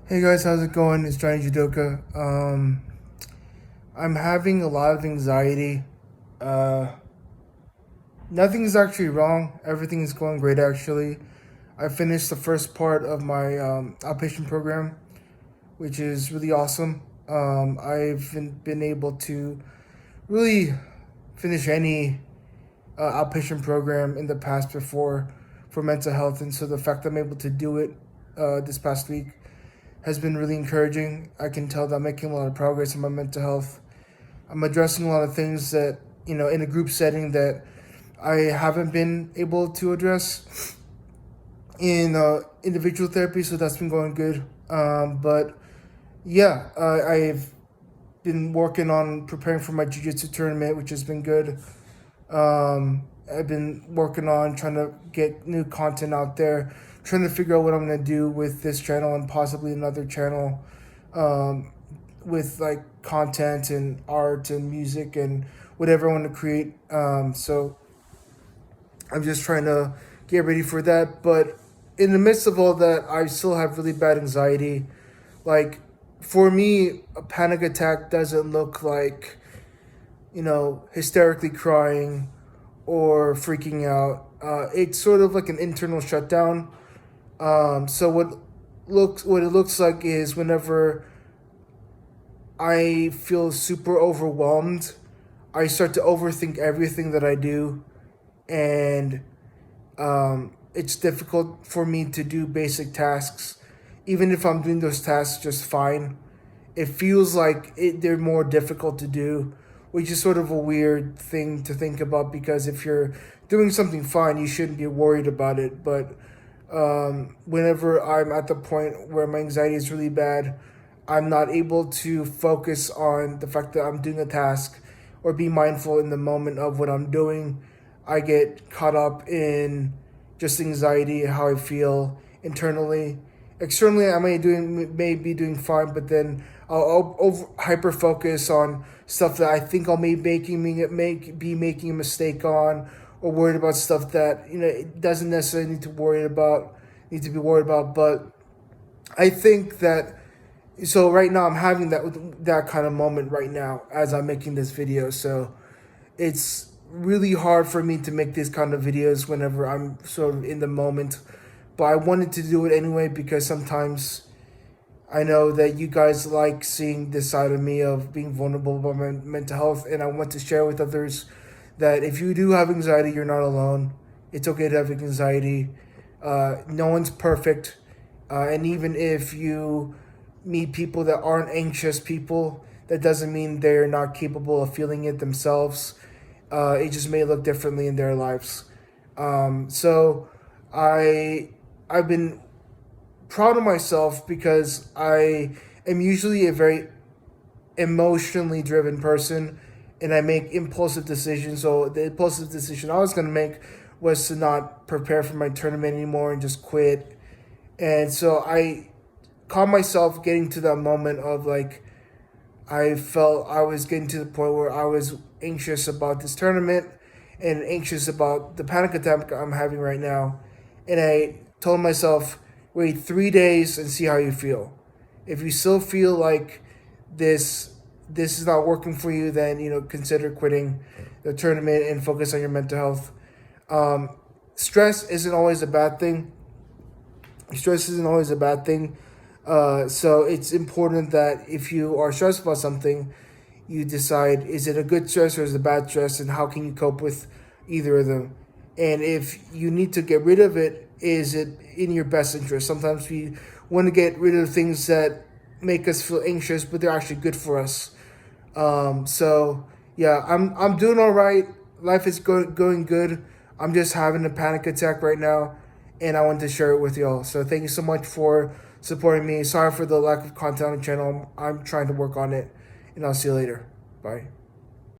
Hey guys, how's it going? It's Johnny Judoka. I'm having a lot of anxiety. Uh, Nothing's actually wrong. Everything is going great actually. I finished the first part of my outpatient program, which is really awesome. I've been able to really finish any outpatient program in the past before for mental health, and so the fact that I'm able to do it this past week has been really encouraging. I can tell that I'm making a lot of progress in my mental health. I'm addressing a lot of things that, in a group setting that I haven't been able to address in individual therapy, so that's been going good. But yeah, I've been working on preparing for my jiu-jitsu tournament, which has been good. I've been working on trying to get new content out there, trying to figure out what I'm gonna do with this channel and possibly another channel, um, with like content and art and music and whatever I want to create. So I'm just trying to get ready for that. But in the midst of all that, I still have really bad anxiety. Like for me, a panic attack doesn't look like hysterically crying or freaking out. It's sort of like an internal shutdown. So what it looks like is whenever I feel super overwhelmed, I start to overthink everything that I do, and it's difficult for me to do basic tasks, even if I'm doing those tasks just fine. It feels like they're more difficult to do, which is sort of a weird thing to think about because if you're doing something fine, you shouldn't be worried about it. But whenever I'm at the point where my anxiety is really bad, I'm not able to focus on the fact that I'm doing a task or be mindful in the moment of what I'm doing. I get caught up in just anxiety, how I feel internally. Externally, may be doing fine, but then I'll hyper focus on stuff that I think I'll be making a mistake on, or worried about stuff that it doesn't necessarily need to be worried about. But I think that so right now I'm having that kind of moment right now as I'm making this video. So it's really hard for me to make these kind of videos whenever I'm sort of in the moment. But I wanted to do it anyway because sometimes I know that you guys like seeing this side of me of being vulnerable about my mental health, and I want to share with others that if you do have anxiety, you're not alone. It's okay to have anxiety. No one's perfect, and even if you meet people that aren't anxious people, that doesn't mean they're not capable of feeling it themselves. It just may look differently in their lives. So I I've been proud of myself because I am usually a very emotionally driven person and I make impulsive decisions. So the impulsive decision I was going to make was to not prepare for my tournament anymore and just quit. And so I caught myself getting to that moment of like, I felt I was getting to the point where I was anxious about this tournament and anxious about the panic attack I'm having right now. And I told myself, wait 3 days and see how you feel. If you still feel like this this is not working for you, then consider quitting the tournament and focus on your mental health. Stress isn't always a bad thing. Stress isn't always a bad thing. So it's important that if you are stressed about something, you decide is it a good stress or is it a bad stress, and how can you cope with either of them. And if you need to get rid of it, is it in your best interest? Sometimes we want to get rid of things that make us feel anxious, but they're actually good for us. So yeah, I'm doing all right. Life is going good. I'm just having a panic attack right now, and I want to share it with y'all. So thank you so much for supporting me. Sorry for the lack of content on the channel. I'm trying to work on it, and I'll see you later. Bye.